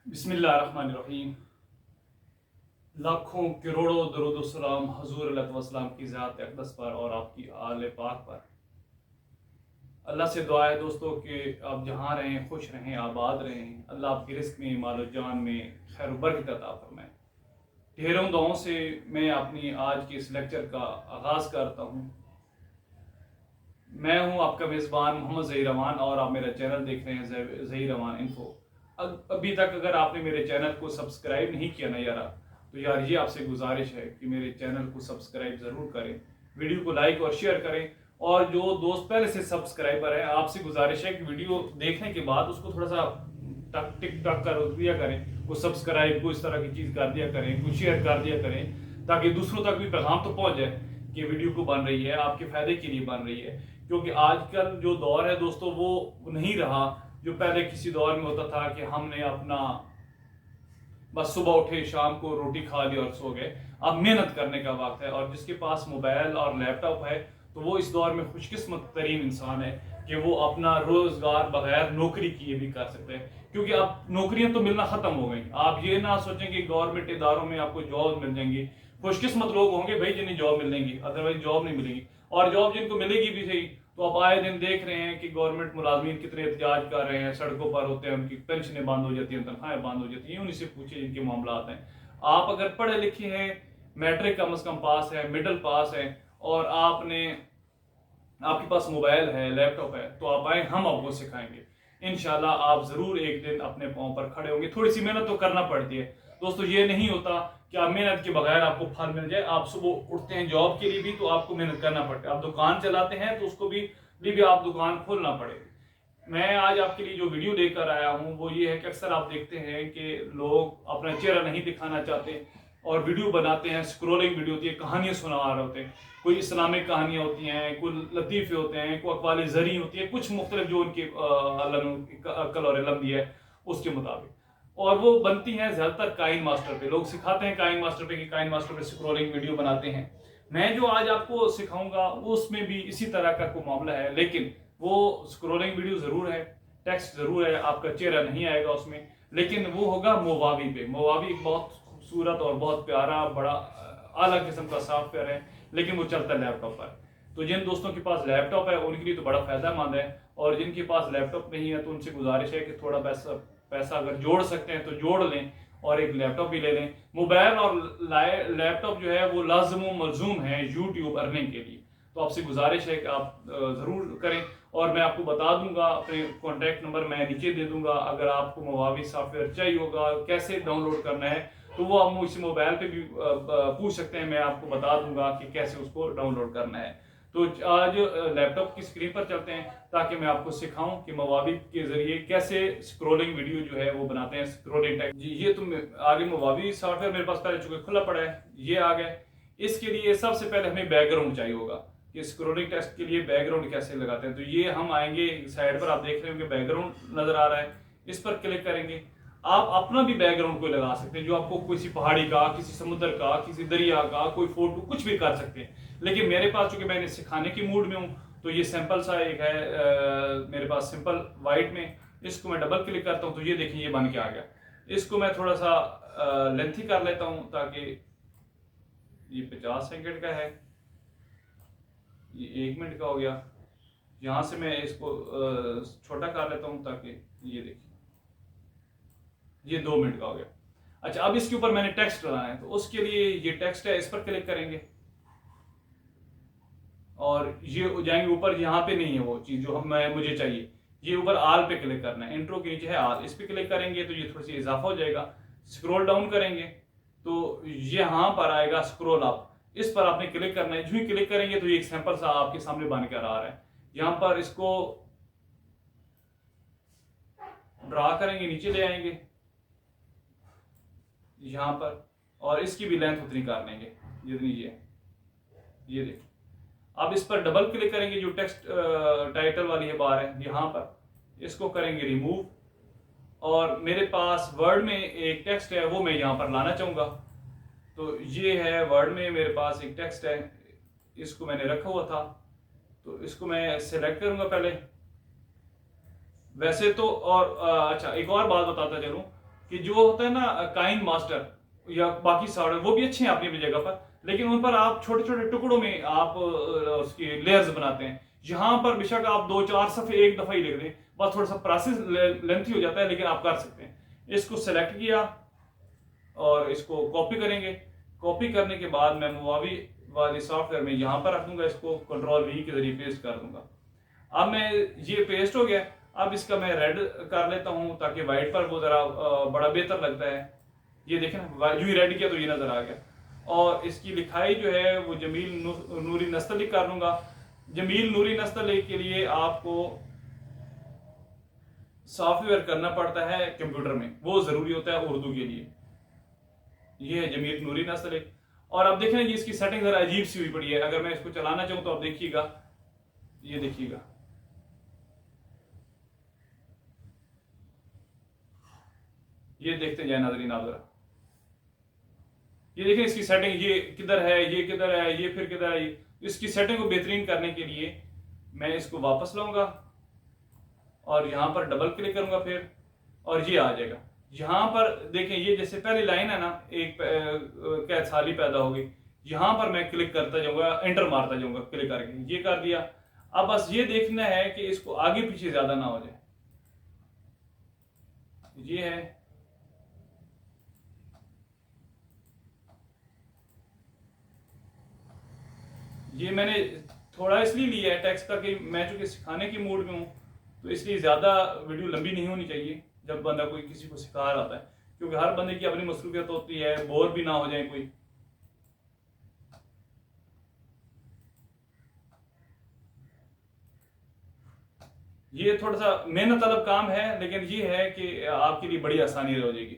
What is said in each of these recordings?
बिस्मिल्लाहिर्रहमानिर्रहीम। लाखों करोड़ों दरूद सलाम हजूर अलैहिस्सलाम की ज़ात अक़दस पर और आपकी आले पाक पर। अल्लाह से दुआ है दोस्तों कि आप जहाँ रहें खुश रहें, आबाद रहें। अल्लाह आपके रिस्क में, मालो जान में खैर बरकत अता फरमाए। ढेरों दुआओं से मैं अपनी आज के इस लेक्चर का आगाज़ करता हूँ। मैं हूँ आपका मेज़बान मोहम्मद ज़हीर रवान और आप मेरा चैनल देख रहे हैं ज़हीर रवान इन्फो। अभी तक अगर आपने मेरे चैनल को सब्सक्राइब नहीं किया ना यारा, तो यार ये आपसे गुजारिश है कि मेरे चैनल को सब्सक्राइब ज़रूर करें, वीडियो को लाइक और शेयर करें। और जो दोस्त पहले से सब्सक्राइबर हैं, आपसे गुजारिश है कि वीडियो देखने के बाद उसको थोड़ा सा टिक टक कर दिया करें, कुछ सब्सक्राइब को इस तरह की चीज़ कर दिया करें, कुछ शेयर कर दिया करें, ताकि दूसरों तक भी पैगाम तो पहुँच जाए कि वीडियो को बन रही है, आपके फ़ायदे के लिए बन रही है। क्योंकि आजकल जो दौर है दोस्तों वो नहीं रहा जो पहले किसी दौर में होता था कि हमने अपना बस सुबह उठे, शाम को रोटी खा ली और सो गए। अब मेहनत करने का वक्त है और जिसके पास मोबाइल और लैपटॉप है तो वो इस दौर में खुशकिस्मत तरीन इंसान है कि वो अपना रोजगार बगैर नौकरी किए भी कर सकते हैं। क्योंकि अब नौकरियां तो मिलना खत्म हो गई। आप ये ना सोचें कि गवर्नमेंट इदारों में आपको जॉब मिल जाएंगी। खुशकिस्मत लोग होंगे भाई जिन्हें जॉब मिलेंगी, अदरवाइज जॉब नहीं मिलेगी। और जॉब जिनको मिलेगी भी सही, तो आप आए दिन देख रहे हैं कि गवर्नमेंट मुलाजमीन कितने एहतजाज कर रहे हैं, सड़कों पर होते हैं, उनकी पेंशनें बंद हो जाती हैं, तनख्वाहें बंद हो जाती हैं। उन्हीं से पूछिए जिनके मामला हैं। आप अगर पढ़े लिखे हैं, मैट्रिक कम से कम पास है, मिडिल पास है, और आपके पास मोबाइल है, लैपटॉप है, तो आप आए, हम आपको सिखाएंगे। इंशाल्लाह आप जरूर एक दिन अपने पांव पर खड़े होंगे। थोड़ी सी मेहनत तो करना पड़ती है दोस्तों। ये नहीं होता कि आप मेहनत के बगैर आपको फल मिल जाए। आप सुबह उठते हैं जॉब के लिए भी तो आपको मेहनत करना पड़ता है। आप दुकान चलाते हैं तो उसको भी आप दुकान खोलना पड़ेगी। मैं आज आपके लिए जो वीडियो लेकर आया हूं वो ये है कि अक्सर आप देखते हैं कि लोग अपना चेहरा नहीं दिखाना चाहते और वीडियो बनाते हैं, स्क्रोलिंग वीडियो होती है, कहानियां सुना रहे होते हैं। कोई इस्लामिक कहानियां होती हैं, कोई लतीफ़े होते हैं, कोई अक़वाल ज़री होती है, कुछ मुख्तलिफ जो उनकी अक्ल और इल्म दी है उसके मुताबिक। और वो बनती हैं ज़्यादातर काइन मास्टर पे। लोग सिखाते हैं काइन मास्टर पे कि काइन मास्टर पे स्क्रोलिंग वीडियो बनाते हैं। मैं जो आज आपको सिखाऊंगा उसमें भी इसी तरह का कोई मामला है, लेकिन वो स्क्रोलिंग वीडियो ज़रूर है, टेक्स्ट ज़रूर है, आपका चेहरा नहीं आएगा उसमें, लेकिन वो होगा मोवावी पे। मोवावी एक बहुत खूबसूरत और बहुत प्यारा, बड़ा आला किस्म का सॉफ्टवेयर है, लेकिन वो चलता है लैपटॉप पर। तो जिन दोस्तों के पास लैपटॉप है उनके लिए तो बड़ा फायदेमंद है, और जिनके पास लैपटॉप नहीं है तो उनसे गुजारिश है कि थोड़ा पैसा अगर जोड़ सकते हैं तो जोड़ लें और एक लैपटॉप भी ले लें। मोबाइल और लैपटॉप जो है वो लाजम मलजूम है यूट्यूब अर्निंग के लिए। तो आपसे गुजारिश है कि आप ज़रूर करें, और मैं आपको बता दूंगा, अपने कॉन्टैक्ट नंबर मैं नीचे दे दूंगा। अगर आपको मोवावी सॉफ्टवेयर चाहिए होगा, कैसे डाउनलोड करना है, तो वो आप मुझसे मोबाइल पे भी पूछ सकते हैं। मैं आपको बता दूंगा कि कैसे उसको डाउनलोड करना है। तो आज लैपटॉप की स्क्रीन पर चलते हैं ताकि मैं आपको सिखाऊं कि मोवावी के जरिए कैसे स्क्रोलिंग वीडियो जो है वो बनाते हैं। स्क्रोलिंग टाइप जी, ये तुम आगे मोवावी सॉफ्टवेयर मेरे पास पहले चुके खुला पड़ा है, ये आ गया। इसके लिए सबसे पहले हमें बैकग्राउंड चाहिए होगा कि स्क्रोलिंग टेक्स्ट के लिए बैकग्राउंड कैसे लगाते हैं। तो ये हम आएंगे साइड पर, आप देख रहे होंगे बैकग्राउंड नजर आ रहा है, इस पर क्लिक करेंगे। आप अपना भी बैकग्राउंड कोई लगा सकते हैं, जो आपको किसी पहाड़ी का, किसी समुद्र का, किसी दरिया का, कोई फोटो, कुछ भी कर सकते हैं। लेकिन मेरे पास चूंकि मैंने सिखाने के मूड में हूं तो ये सिंपल सा एक है मेरे पास सिंपल वाइट में। इसको मैं डबल क्लिक करता हूं तो ये देखिए ये बन के आ गया। इसको मैं थोड़ा सा लेंथी कर लेता हूं ताकि ये 50 सेकंड का है, ये 1 मिनट का हो गया। यहां से मैं इसको छोटा कर लेता हूं ताकि ये देखिए ये 2 मिनट का हो गया। अच्छा, अब इसके ऊपर मैंने टेक्स्ट लगाना है तो उसके लिए ये टेक्स्ट है, इस पर क्लिक करेंगे और ये जाएंगे ऊपर। यहाँ पे नहीं है वो चीज जो मुझे चाहिए, ये ऊपर आल पे क्लिक करना है। इंट्रो के नीचे है आल, इस पे क्लिक करेंगे तो ये थोड़ी सी इजाफा हो जाएगा। स्क्रॉल डाउन करेंगे तो ये यहाँ पर आएगा स्क्रॉल अप, इस पर आपने क्लिक करना है। जो ही क्लिक करेंगे तो ये एक सैंपल सा आपके सामने बन कर आ रहा है। यहाँ पर इसको ड्रा करेंगे, नीचे ले आएंगे यहाँ पर, और इसकी भी लेंथ उतनी कर लेंगे जितनी ये देखिए। अब इस पर डबल क्लिक करेंगे, जो टेक्स्ट टाइटल वाली है बार है यहाँ पर, इसको करेंगे रिमूव। और मेरे पास वर्ड में एक टेक्स्ट है वो मैं यहाँ पर लाना चाहूंगा। तो ये है वर्ड में मेरे पास एक टेक्स्ट है, इसको मैंने रखा हुआ था तो इसको मैं सिलेक्ट करूंगा पहले। वैसे तो और अच्छा एक और बात बताता चलूं कि जो होता है ना काइन मास्टर या बाकी सॉफ्टवेयर वो भी अच्छे हैं अपनी अपनी जगह पर, लेकिन उन पर आप छोटे छोटे टुकड़ों में आप उसकी लेयर्स बनाते हैं। यहाँ पर बेशक आप 2-4 सफ़े एक दफ़ा ही लिख दें, बस थोड़ा सा प्रोसेस लेंथी हो जाता है, लेकिन आप कर सकते हैं। इसको सेलेक्ट किया और इसको कॉपी करेंगे। कॉपी करने के बाद मैं मुआवी वाले सॉफ्टवेयर में यहाँ पर रख दूंगा, इसको Ctrl+V के जरिए पेस्ट कर दूंगा। अब मैं ये पेस्ट हो गया। अब इसका मैं रेड कर लेता हूँ ताकि वाइट पर वो ज़रा बड़ा बेहतर लगता है। ये देखें ना, यूं ही रेड किया तो ये नज़र आ गया। और इसकी लिखाई जो है वो जमील नूरी नस्तलिक कर लूँगा। जमील नूरी नस्तलिक के लिए आपको सॉफ्टवेयर करना पड़ता है कंप्यूटर में, वो ज़रूरी होता है उर्दू के लिए। ये है जमील नूरी नस्तलिक। और अब देखें ये इसकी सेटिंग ज़रा अजीब सी हुई पड़ी है। अगर मैं इसको चलाना चाहूँ तो आप देखिएगा, ये देखिएगा, ये देखते जाए नाज़रीन आप ज़रा। ये देखें इसकी सेटिंग, ये किधर है, ये किधर है, ये फिर किधर है। इसकी सेटिंग को बेहतरीन करने के लिए मैं इसको वापस लाऊंगा और यहाँ पर डबल क्लिक करूंगा फिर, और ये आ जाएगा। यहाँ पर देखें, ये जैसे पहली लाइन है ना, एक कैद साली पैदा होगी, यहाँ पर मैं क्लिक करता जाऊंगा, एंटर मारता जाऊंगा क्लिक करके, ये कर दिया। अब बस ये देखना है कि इसको आगे पीछे ज्यादा ना हो जाए। ये है, ये मैंने थोड़ा इसलिए लिया है टेक्स्ट का कि मैं चूंकि सिखाने की मूड में हूँ, तो इसलिए ज़्यादा वीडियो लंबी नहीं होनी चाहिए जब बंदा कोई किसी को सिखा रहा होता है, क्योंकि हर बंदे की अपनी मसरूफियत होती है, बोर भी ना हो जाए कोई। ये थोड़ा सा मेहनत तलब काम है, लेकिन ये है कि आपके लिए बड़ी आसानी हो जाएगी।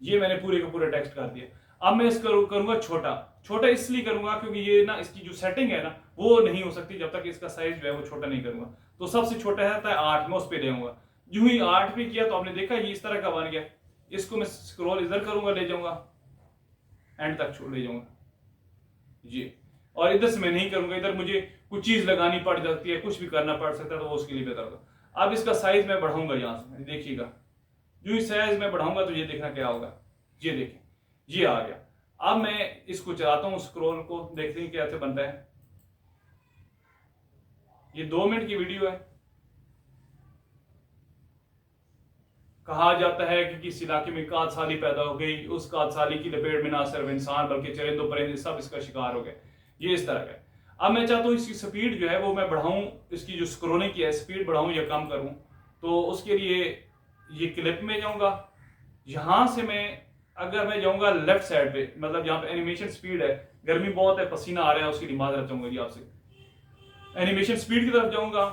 ये मैंने पूरे का पूरा टेक्स्ट कर दिया। अब मैं इसको करूंगा छोटा। छोटा इसलिए करूंगा क्योंकि ये ना इसकी जो सेटिंग है ना वो नहीं हो सकती जब तक इसका साइज जो है वो छोटा नहीं करूंगा। तो सबसे छोटा है 8, मैं उस पर ले आऊंगा। जो ही 8 पे किया तो आपने देखा ये इस तरह का बन गया। इसको मैं स्क्रॉल इधर करूंगा, ले जाऊंगा एंड तक ले जाऊंगा जी। और इधर से मैं नहीं करूंगा, इधर मुझे कुछ चीज लगानी पड़ जाती है, कुछ भी करना पड़ सकता है, तो वो उसके लिए बेहतर होगा। अब इसका साइज मैं बढ़ाऊंगा, यहां से देखिएगा, जो ही साइज मैं बढ़ाऊंगा तो ये देखना क्या होगा। ये देखिए, ये आ गया। अब मैं इसको चलाता हूं, स्क्रॉल को देखते हैं कैसे बनता है। ये 2 मिनट की वीडियो है। कहा जाता है कि किस इलाके में कादसाली पैदा हो गई, उस कादसाली की लपेट में ना सिर्फ इंसान बल्कि चरिंदों परिंदे सब इसका शिकार हो गए। ये इस तरह का। अब मैं चाहता हूं इसकी स्पीड जो है वो मैं बढ़ाऊं, इसकी जो स्क्रोलिंग की है स्पीड बढ़ाऊं या कम करूं। तो उसके लिए ये क्लिप में जाऊंगा। यहां से मैं अगर मैं जाऊंगा लेफ्ट साइड पे, मतलब जहां पे एनिमेशन स्पीड है, गर्मी बहुत है, पसीना आ रहा है, उसकी लिए माजरत चाहूंगा जी आपसे। एनिमेशन स्पीड की तरफ जाऊंगा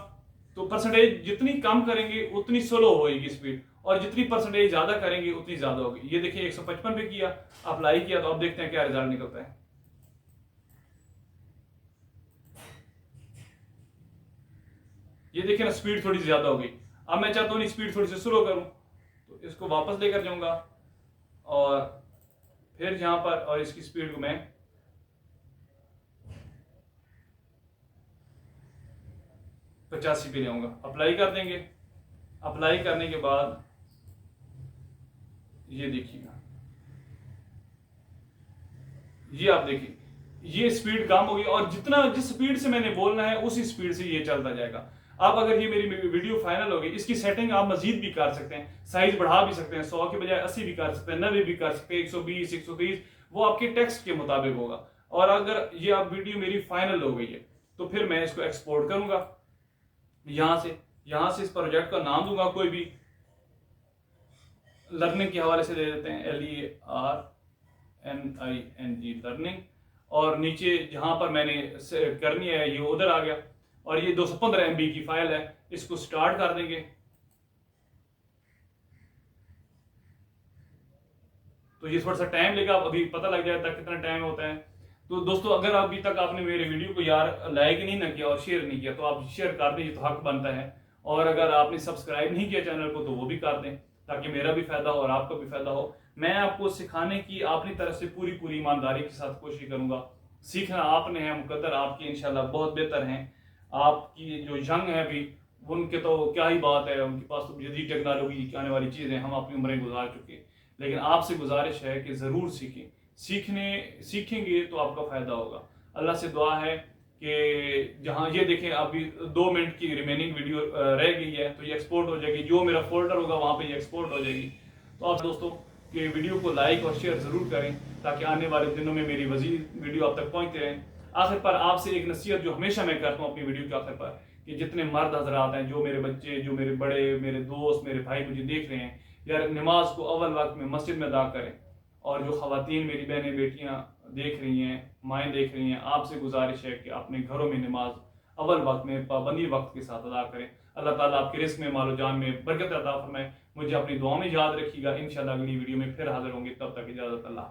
तो परसेंटेज जितनी कम करेंगे उतनी स्लो होगी स्पीड, और जितनी परसेंटेज ज्यादा करेंगे उतनी ज्यादा होगी। ये देखिए 155 पे किया, अप्लाई किया, तो अब देखते हैं क्या रिजल्ट निकलता है। ये देखिए ना, स्पीड थोड़ी सी ज्यादा हो गई। अब मैं चाहता हूँ स्पीड थोड़ी सी स्लो करूं, तो इसको वापस लेकर जाऊंगा और फिर यहां पर, और इसकी स्पीड को मैं 85 पे जाऊंगा। अप्लाई कर देंगे। अप्लाई करने के बाद ये देखिएगा, ये आप देखिए, ये स्पीड कम होगी, और जितना जिस स्पीड से मैंने बोलना है उसी स्पीड से ये चलता जाएगा। अब अगर ये मेरी वीडियो फाइनल होगी, इसकी सेटिंग आप मजीद भी कर सकते हैं, साइज बढ़ा भी सकते हैं, 100 के बजाय 80 भी कर सकते हैं, 90 भी कर सकते हैं, 120, 130, वो आपके टेक्स्ट के मुताबिक होगा। और अगर ये अब वीडियो मेरी फाइनल हो गई है तो फिर मैं इसको एक्सपोर्ट करूंगा यहां से इस प्रोजेक्ट का नाम दूंगा कोई भी, लर्निंग के हवाले से दे देते हैं LERNING लर्निंग, और नीचे जहां पर मैंने करनी है ये उधर आ गया, और ये 215 MB की फाइल है। इसको स्टार्ट कर देंगे। तो ये थोड़ा सा टाइम लेगा, अभी पता लग जाता है कितना टाइम होता है। तो दोस्तों, अगर अभी तक आपने मेरे वीडियो को यार लाइक नहीं ना किया और शेयर नहीं किया तो आप शेयर कर दीजिए, तो हक बनता है। और अगर आपने सब्सक्राइब नहीं किया चैनल को तो वो भी कर दें, ताकि मेरा भी फायदा हो और आपका भी फायदा हो। मैं आपको सिखाने की अपनी तरफ से पूरी ईमानदारी के साथ कोशिश करूंगा। सीखना आपने है, मुकद्दर आपकी इंशाल्लाह बहुत बेहतर हैं। आपकी जो यंग है अभी, उनके तो क्या ही बात है, उनके पास तो जदीद टेक्नोलॉजी की आने वाली चीजें, हम अपनी उम्रें गुजार चुके। लेकिन आपसे गुजारिश है कि ज़रूर सीखेंगे तो आपका फ़ायदा होगा। अल्लाह से दुआ है कि जहाँ ये देखें अभी 2 मिनट की रिमेनिंग वीडियो रह गई है, तो ये एक्सपोर्ट हो जाएगी, जो मेरा फोल्डर होगा वहाँ पे ये एक्सपोर्ट हो जाएगी। तो आप दोस्तों कि वीडियो को लाइक और शेयर ज़रूर करें ताकि आने वाले दिनों में मेरी वीडियो आप तक पहुँचते रहें। आखिर पर आपसे एक नसीहत जो हमेशा मैं करता हूँ अपनी वीडियो के आखिर पर, कि जितने मर्द हजरात हैं, जो मेरे बच्चे, जो मेरे बड़े, मेरे दोस्त, मेरे भाई मुझे देख रहे हैं, यार नमाज को अव्वल वक्त में मस्जिद में अदा करें। और जो ख़वातीन मेरी बहनें बेटियां देख रही हैं, माएँ देख रही हैं, आपसे गुजारिश है कि अपने घरों में नमाज अव्वल वक्त में पाबंदी वक्त के साथ अदा करें। अल्लाह ताला आपके रिस्क में, मालो जान में बरकत अता फरमाए। मुझे अपनी दुआ में याद रखिएगा। इंशाल्लाह अगली वीडियो में फिर हाजिर होंगे, तब तक इजाज़त, अल्लाह।